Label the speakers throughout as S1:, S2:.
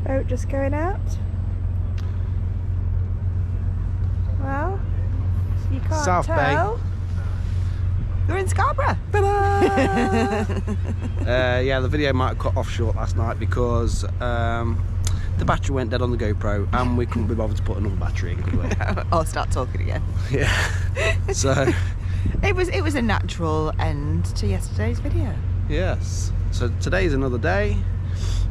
S1: Boat just going out. Well, you can't
S2: South
S1: tell.
S2: Bay.
S1: We're in Scarborough.
S2: Yeah, the video might have cut off short last night because the battery went dead on the GoPro and we couldn't be bothered to put another battery in, could we?
S1: I'll start talking again.
S2: Yeah. So
S1: it was a natural end to yesterday's video.
S2: yes. So today's another day.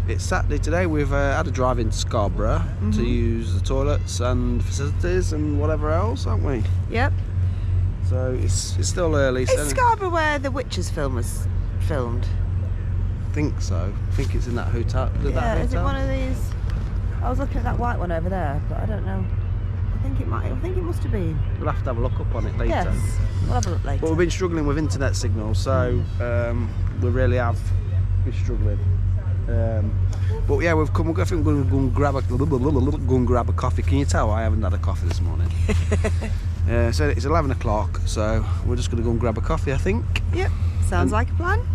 S2: It's Saturday today. We've had a drive into Scarborough to use the toilets and facilities and whatever else, haven't we?
S1: Yep.
S2: So it's still early.
S1: Is Scarborough where the Witches film was filmed?
S2: I think so. I think it's in that hotel.
S1: Yeah, is it one of these? I was looking at that white one over there, but I don't know. I think it must have been.
S2: We'll have to have a look up on it later.
S1: Yes, we'll have a look later.
S2: But we've been struggling with internet signal, so we really have been struggling. But yeah, we've come. I think we're going to go and grab a coffee. Can you tell I haven't had a coffee this morning? So it's 11 o'clock, so we're just going to go and grab a coffee, I think.
S1: Yep, sounds like a plan.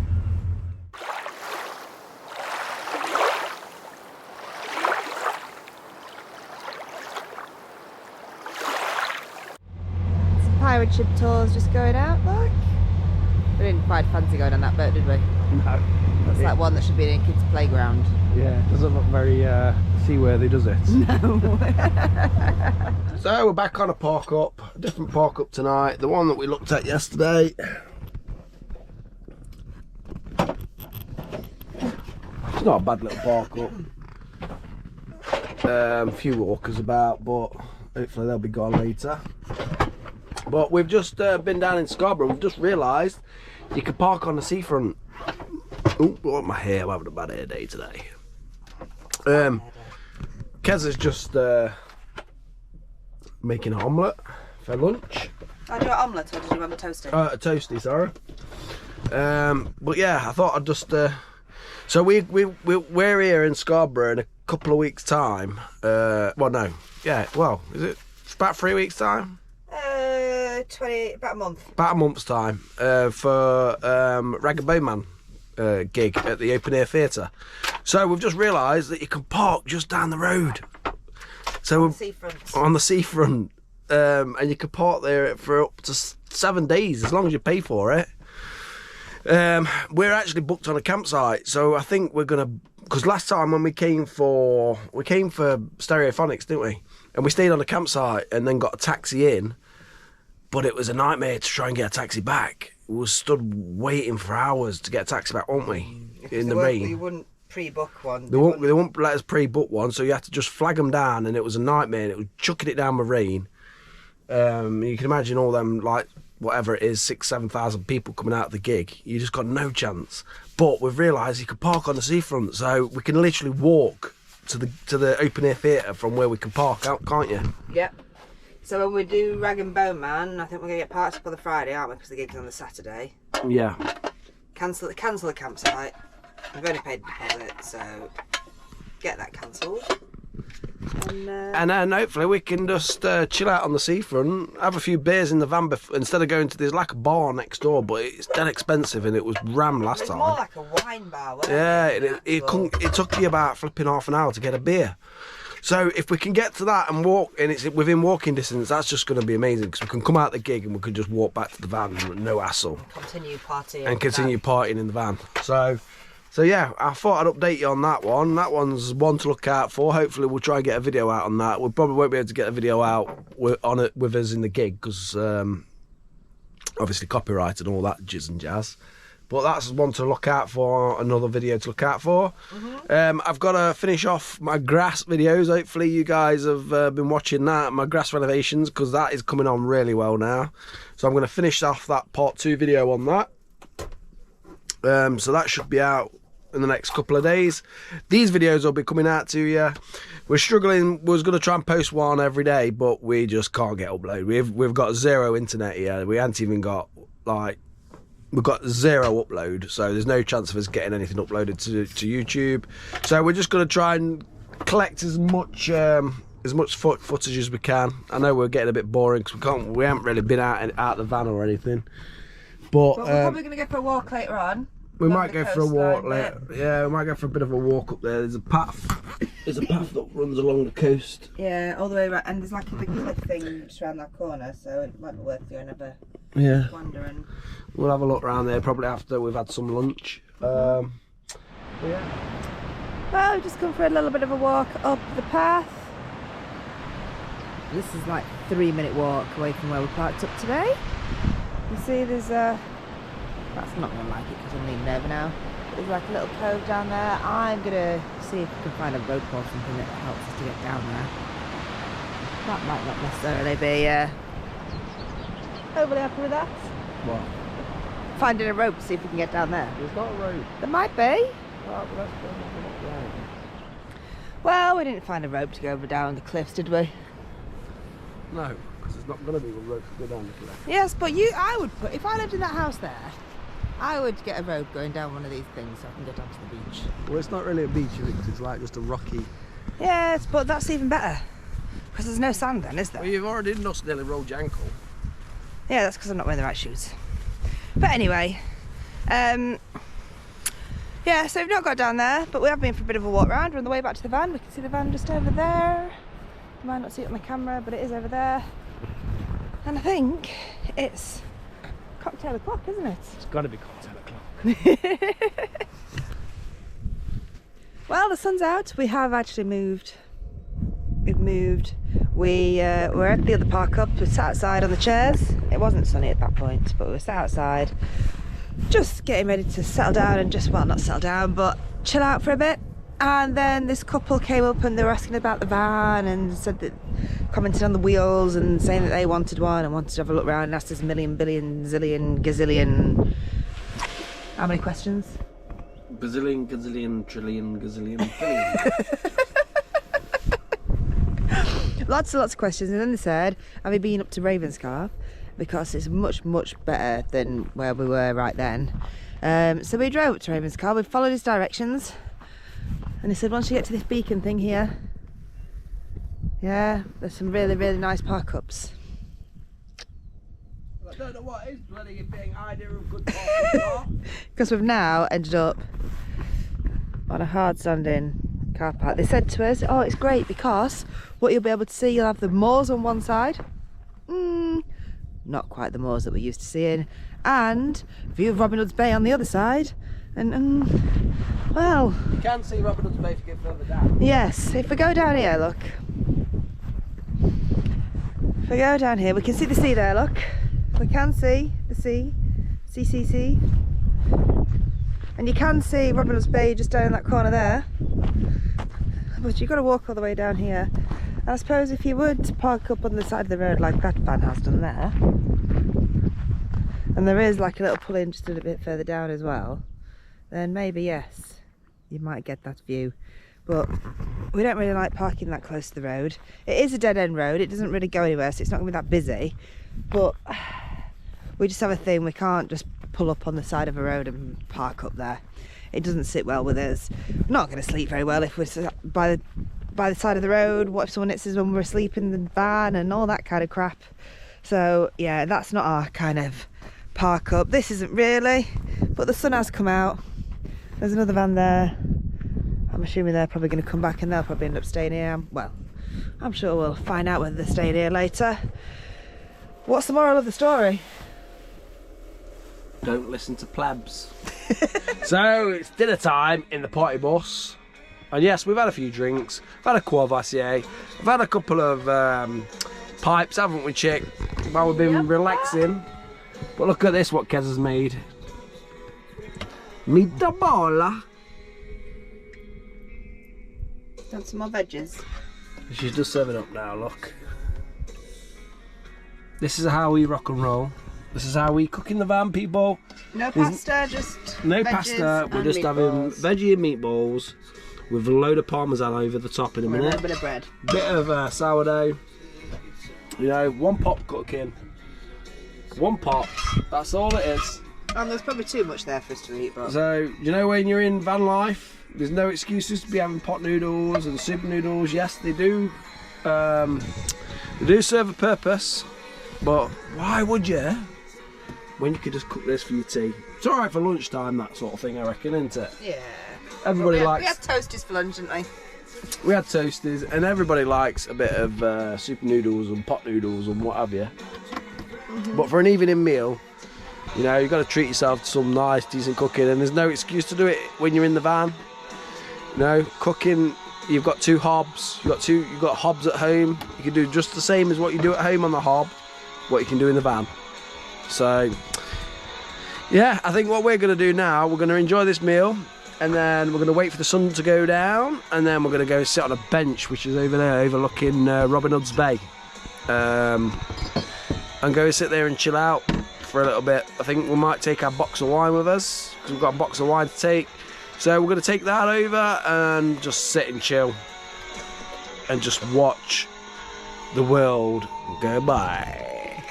S1: Some pirate ship tours just going out, look. We didn't quite fancy going on that boat, did we?
S2: No.
S1: That's like one that should be in a kid's playground.
S2: Yeah, it doesn't look very seaworthy, does it?
S1: No.
S2: So we're back on a park up, a different park up tonight, the one that we looked at yesterday. It's not a bad little park up. A few walkers about, but hopefully they'll be gone later. But we've just been down in Scarborough. We've just realised you can park on the seafront. Oh, my hair, I'm having a bad hair day today. Kez is just making an omelette for lunch.
S1: I do an omelette, or did you want a toasty?
S2: A toasty, sorry. But yeah, I thought I'd just. So we're here in Scarborough in a couple of weeks' time. Well, no, yeah. Well, is it about 3 weeks' time?
S1: About a month.
S2: About a month's time for Rag and Bone Man gig at the Open Air Theatre. So we've just realised that you can park just down the road. So on the seafront, and you can park there for up to 7 days as long as you pay for it. We're actually booked on a campsite, so I think we're gonna. Because last time when we came for Stereophonics, didn't we? And we stayed on a campsite and then got a taxi in. But it was a nightmare to try and get a taxi back. We were stood waiting for hours to get a taxi back, weren't we? In the rain.
S1: You wouldn't pre-book one.
S2: They won't let us pre-book one, so you had to just flag them down, and it was a nightmare. It was chucking it down with rain. You can imagine all them, like, whatever it is, 6,000-7,000 people coming out of the gig. You just got no chance. But we've realised you can park on the seafront, so we can literally walk to the open air theatre from where we can park out, can't you?
S1: Yep. So when we do Rag and Bone Man, I think we're going to get parked up on the Friday, aren't we? Because the gig's on the Saturday.
S2: Yeah.
S1: Cancel the campsite. We've only paid a deposit, so get that cancelled.
S2: And then hopefully we can just chill out on the seafront, have a few beers in the van instead of going to, there's like a bar next door, but it's dead expensive and it was rammed last time.
S1: It's more like a wine bar, wasn't
S2: it? Yeah, it took you about flipping half an hour to get a beer. So if we can get to that and walk, and it's within walking distance, that's just going to be amazing, because we can come out the gig and we can just walk back to the van, no hassle.
S1: Continue partying.
S2: And continue partying in the van. So yeah, I thought I'd update you on that one. That one's one to look out for. Hopefully we'll try and get a video out on that. We probably won't be able to get a video out on it with us in the gig, because obviously copyright and all that jizz and jazz. But that's one to look out for, another video to look out for. I've got to finish off my grass videos. Hopefully you guys have been watching that, my grass renovations, because that is coming on really well now. So I'm going to finish off that part 2 video on that. So that should be out in the next couple of days. These videos will be coming out to you. We're struggling. We was going to try and post one every day, but we just can't get uploaded. We've got zero internet here. We haven't even got, like, we've got zero upload, so there's no chance of us getting anything uploaded to YouTube. So we're just going to try and collect as much footage as we can. I know we're getting a bit boring because we haven't really been out the van or anything. But
S1: we're probably going to go for a walk later on.
S2: We might go for a walk later. Yeah, we might go for a bit of a walk up there. There's a path is a path that runs along the coast.
S1: Yeah, all the way around, and there's like a big cliff thing just around that corner, so it might be worth doing a wandering.
S2: We'll have a look around there probably after we've had some lunch. Yeah.
S1: Well, we've just come for a little bit of a walk up the path. This is like a 3-minute walk away from where we parked up today. You see there's a... That's not going to like it because I'm leaning over now. There's like a little cove down there. I'm going to see if we can find a rope or something that helps us to get down there. That might not necessarily be overly happy with that.
S2: What?
S1: Finding a rope to see if we can get down there.
S2: There's not a rope.
S1: There might be.
S2: Oh, but that's right.
S1: Well, we didn't find a rope to go over down the cliffs, did we?
S2: No, because there's not going to be a rope to go down the cliff.
S1: Yes, but I would put, if I lived in that house there, I would get a rope going down one of these things so I can get onto the beach.
S2: Well, it's not really a beach, it's like just a rocky...
S1: Yes, but that's even better. Because there's no sand then, is there?
S2: Well, you've already nearly rolled your ankle.
S1: Yeah, that's because I'm not wearing the right shoes. But anyway, yeah, so we've not got down there, but we have been for a bit of a walk round. We're on the way back to the van. We can see the van just over there. You might not see it on the camera, but it is over there. And I think it's cocktail o'clock, isn't it?
S2: It's got to be cocktail o'clock.
S1: Well, the sun's out. We have actually moved. We've moved. We're at the other park up. We sat outside on the chairs. It wasn't sunny at that point, but we were sat outside, just getting ready to settle down and just, well, not settle down, but chill out for a bit. And then this couple came up and they were asking about the van and said that, commented on the wheels and saying that they wanted one and wanted to have a look around and asked us a million, billion, zillion, gazillion. How many questions?
S2: Bazillion, gazillion, trillion, gazillion, billion.
S1: Lots and lots of questions, and then they said, have you been up to Ravenscar? Because it's much, much better than where we were right then. So we drove up to Ravenscar, we followed his directions, and he said once you get to this beacon thing here, yeah, there's some really, really nice park ups.
S2: I don't know what is bloody a big idea of good park.
S1: Because we've now ended up on a hard standing car park. They said to us, oh, it's great because what you'll be able to see, you'll have the moors on one side, not quite the moors that we're used to seeing, and view of Robin Hood's Bay on the other side, and well,
S2: you can see Robin Hood's Bay if you go further down.
S1: Yes, if we go down here, look, if we go down here we can see the sea there, look, we can see the sea, see, and you can see Robin Hood's Bay just down in that corner there. But you've got to walk all the way down here. And I suppose if you were to park up on the side of the road like that van has done there, and there is like a little pull-in just a little bit further down as well, then maybe yes, you might get that view. But we don't really like parking that close to the road. It is a dead-end road, it doesn't really go anywhere, so it's not going to be that busy. But we just have a thing, we can't just pull up on the side of a road and park up there. It doesn't sit well with us. We're not going to sleep very well if we're by the side of the road. What if someone hits us when we're asleep in the van and all that kind of crap. So yeah, that's not our kind of park up. This isn't really, but the sun has come out. There's another van there. I'm assuming they're probably going to come back and they'll probably end up staying here. Well, I'm sure we'll find out whether they're staying here later. What's the moral of the story?
S2: Don't listen to plebs. So it's dinner time in the party bus, and yes, we've had a few drinks. I've had a Courvoisier, I've had a couple of pipes, haven't we, chick, while we've been relaxing. But look at this, what Kez has made. Meatball.
S1: Want some more veggies?
S2: She's just serving up now, look. This is how we rock and roll. This is how we cook in the van, people.
S1: No pasta, just
S2: no pasta. We're just having veggie and meatballs with a load of parmesan over the top in a minute.
S1: A little bit of bread.
S2: Bit of sourdough. You know, one pot cooking. One pot. That's all it is.
S1: And there's probably too much there for us to eat. But...
S2: So, you know, when you're in van life, there's no excuses to be having pot noodles and soup noodles. Yes, they do. They do serve a purpose, but why would you? When you could just cook this for your tea. It's alright for lunchtime, that sort of thing, I reckon, isn't it?
S1: Yeah.
S2: Everybody likes...
S1: We had toasties for lunch, didn't we?
S2: we had toasties, and everybody likes a bit of super noodles and pot noodles and what have you. But for an evening meal, you know, you've got to treat yourself to some nice, decent cooking, and there's no excuse to do it when you're in the van. You know, cooking, you've got 2 hobs, you've got hobs at home. You can do just the same as what you do at home on the hob, what you can do in the van. So, yeah, I think what we're going to do now, we're going to enjoy this meal, and then we're going to wait for the sun to go down, and then we're going to go sit on a bench, which is over there, overlooking Robin Hood's Bay. And go sit there and chill out for a little bit. I think we might take our box of wine with us, because we've got a box of wine to take. So we're going to take that over and just sit and chill and just watch the world go by.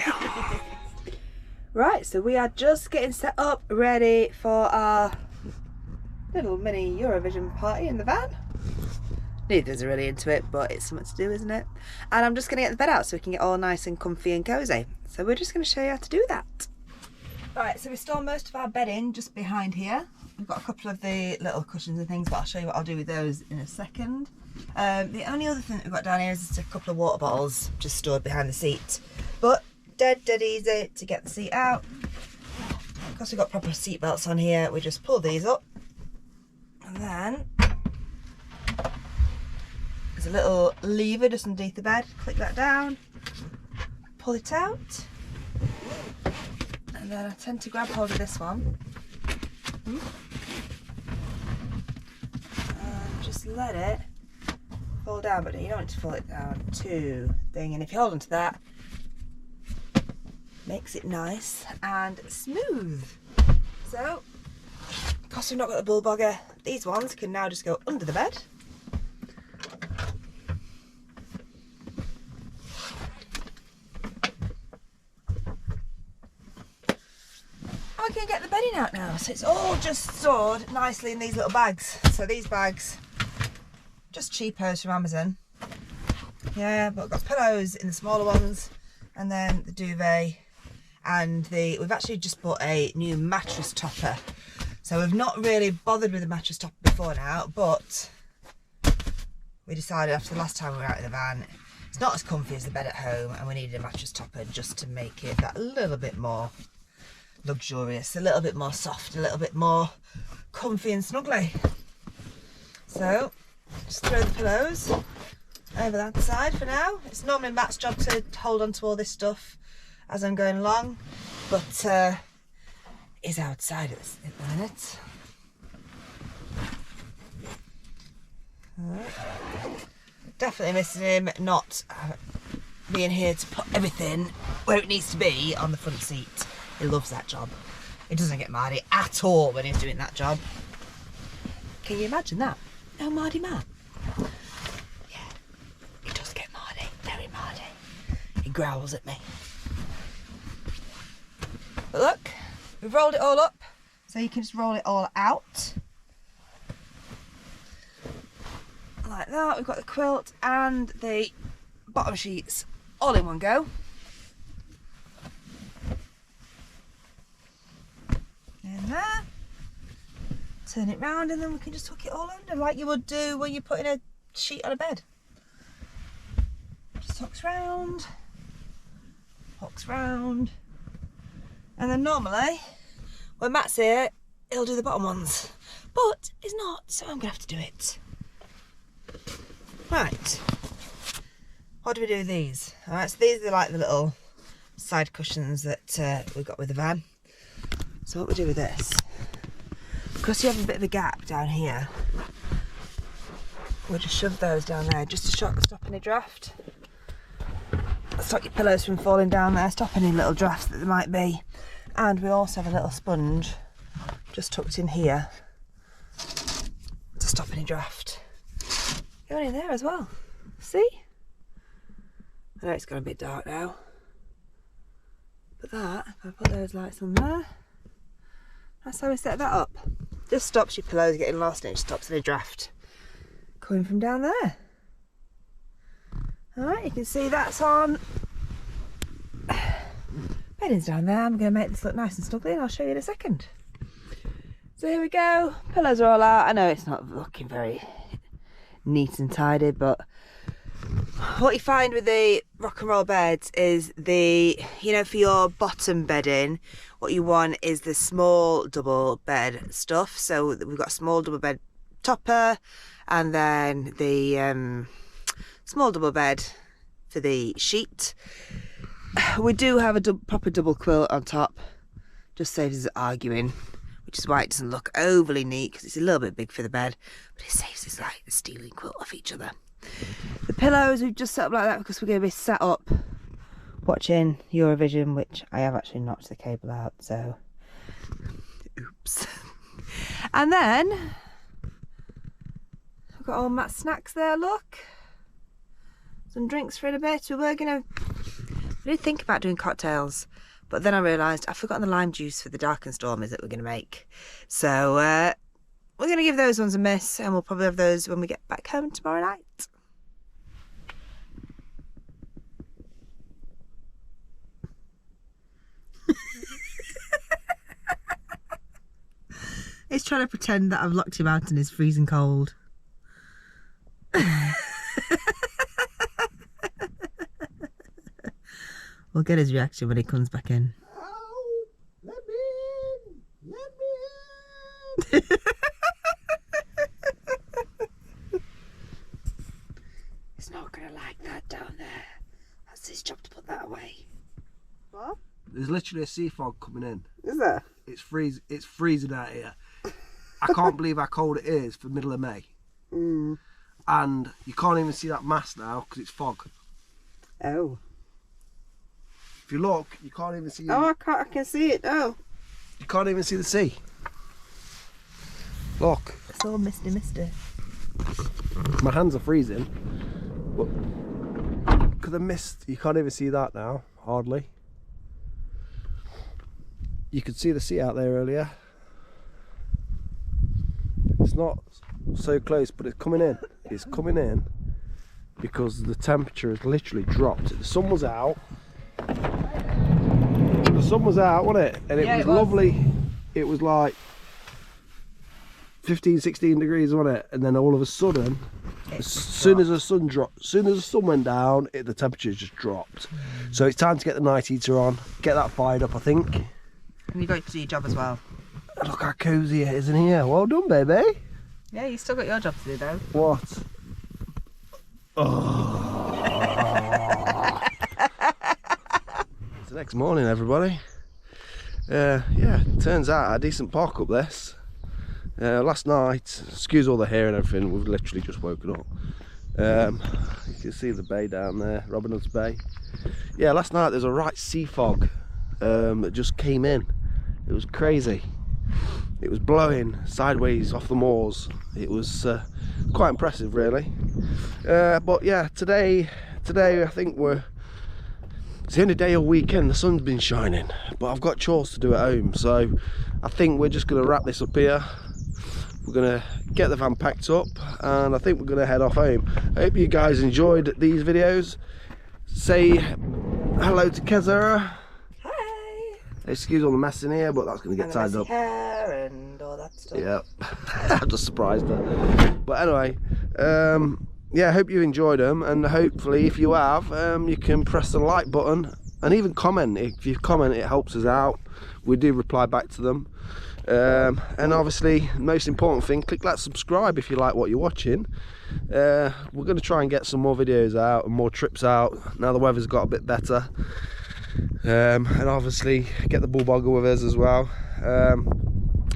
S1: Right, so we are just getting set up, ready for our little mini Eurovision party in the van. Neither of us are really into it, but it's something to do, isn't it? And I'm just going to get the bed out so we can get all nice and comfy and cosy. So we're just going to show you how to do that. Right, so we store most of our bedding just behind here. We've got a couple of the little cushions and things, but I'll show you what I'll do with those in a second. The only other thing that we've got down here is just a couple of water bottles just stored behind the seat. But dead easy to get the seat out. Because we've got proper seat belts on here, we just pull these up. And then there's a little lever just underneath the bed. Click that down, pull it out. And then I tend to grab hold of this one. And just let it fall down, but you don't want to fall it down too thing. And if you hold onto that, makes it nice and smooth. So, because we've not got the Bulldog, these ones can now just go under the bed. We can get the bedding out now, so it's all just stored nicely in these little bags. So these bags, just cheapos from Amazon. Yeah, but we've got pillows in the smaller ones, and then the duvet, and we've actually just bought a new mattress topper. So we've not really bothered with the mattress topper before now, but we decided after the last time we were out in the van, it's not as comfy as the bed at home, and we needed a mattress topper just to make it that little bit more luxurious, a little bit more soft, a little bit more comfy and snuggly. So just throw the pillows over that side for now. It's normally Matt's job to hold on to all this stuff as I'm going along, but he's outside at the minute. Definitely missing him not being here to put everything where it needs to be on the front seat. He loves that job. He doesn't get mardy at all when he's doing that job. Can you imagine that? No mardy man. Yeah, he does get mardy, very mardy. He growls at me. But look, we've rolled it all up, so you can just roll it all out. Like that. We've got the quilt and the bottom sheets all in one go. In there, turn it round, and then we can just tuck it all under like you would do when you're putting a sheet on a bed. Just tucks round, and then normally when Matt's here he'll do the bottom ones, but he's not, so I'm gonna have to do it. Right, what do we do with these? Alright, so these are like the little side cushions that we got with the van. So what we do with this, because you have a bit of a gap down here, we'll just shove those down there just to stop any draft. Stop your pillows from falling down there, stop any little drafts that there might be. And we also have a little sponge just tucked in here to stop any draft going in there as well. See? I know it's gone a bit dark now, but that, if I put those lights on there, that's how we set that up. Just stops your pillows getting lost, and it stops any draft coming from down there. Alright, you can see that's on. Bedding's down there. I'm going to make this look nice and snuggly, and I'll show you in a second. So here we go. Pillows are all out. I know it's not looking very neat and tidy. But what you find with the rock and roll beds is you know, for your bottom bedding, what you want is the small double bed stuff. So we've got a small double bed topper, and then the small double bed for the sheet. We do have a proper double quilt on top, just saves us arguing, which is why it doesn't look overly neat, because it's a little bit big for the bed, but it saves us like the stealing quilt off each other. The pillows we've just set up like that because we're going to be sat up watching Eurovision, which I have actually knocked the cable out, so oops. And then I've got all Matt's snacks there, look. Some drinks for in a bit. We did think about doing cocktails, but then I realised I've forgotten the lime juice for the dark and stormies that we're going to make. So we're going to give those ones a miss, and we'll probably have those when we get back home tomorrow night. He's trying to pretend that I've locked him out and he's freezing cold. We'll get his reaction when he comes back in.
S2: Oh, let me in! Let me in!
S1: He's not going to like that down there. That's his job to put that away. What?
S2: There's literally a sea fog coming in.
S1: Is there?
S2: It's freezing out here. I can't believe how cold it is for middle of May.
S1: Mm.
S2: And you can't even see that mast now because it's fog.
S1: Oh.
S2: If you look, you can't even see.
S1: Oh, I can see it. Oh.
S2: You can't even see the sea. Look.
S1: It's all misty.
S2: My hands are freezing. But because of mist, you can't even see that now. Hardly. You could see the sea out there earlier. It's not so close, but it's coming in. It's coming in because the temperature has literally dropped. The sun was out. The sun was out, wasn't it? And it was lovely. It was like 15, 16 degrees, wasn't it? And then all of a sudden, as soon as the sun went down, the temperature just dropped. So it's time to get the night heater on, get that fired up, I think.
S1: And you've got to do your job as well.
S2: Look how cosy it is in here. Well done, baby.
S1: Yeah, you still got your job to do though.
S2: What? Oh. It's the next morning, everybody. Yeah, turns out a decent park up this. Last night, excuse all the hair and everything, we've literally just woken up. You can see the bay down there, Robin Hood's Bay. Yeah, last night there's a right sea fog that just came in. It was crazy. It was blowing sideways off the moors. It was quite impressive, really. But yeah, today I think it's the only day all weekend the sun's been shining, but I've got chores to do at home, so I think we're just going to wrap this up here. We're going to get the van packed up, and I think we're going to head off home. I hope you guys enjoyed these videos. Say hello to Kezara. Excuse all the mess in here, but that's going to get tidied up.
S1: Hair and all that stuff.
S2: Yeah, I'm just surprised her. But anyway, yeah, I hope you enjoyed them, and hopefully if you have, you can press the like button and even comment. If you comment, it helps us out. We do reply back to them. And obviously, most important thing, click that subscribe if you like what you're watching. We're going to try and get some more videos out and more trips out now the weather's got a bit better. And obviously get the Bulldog with us as well.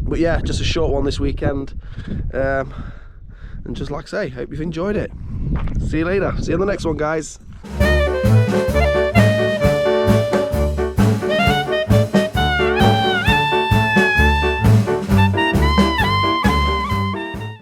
S2: But yeah, just a short one this weekend. And just like I say, hope you've enjoyed it. See you later. See you on the next one, guys.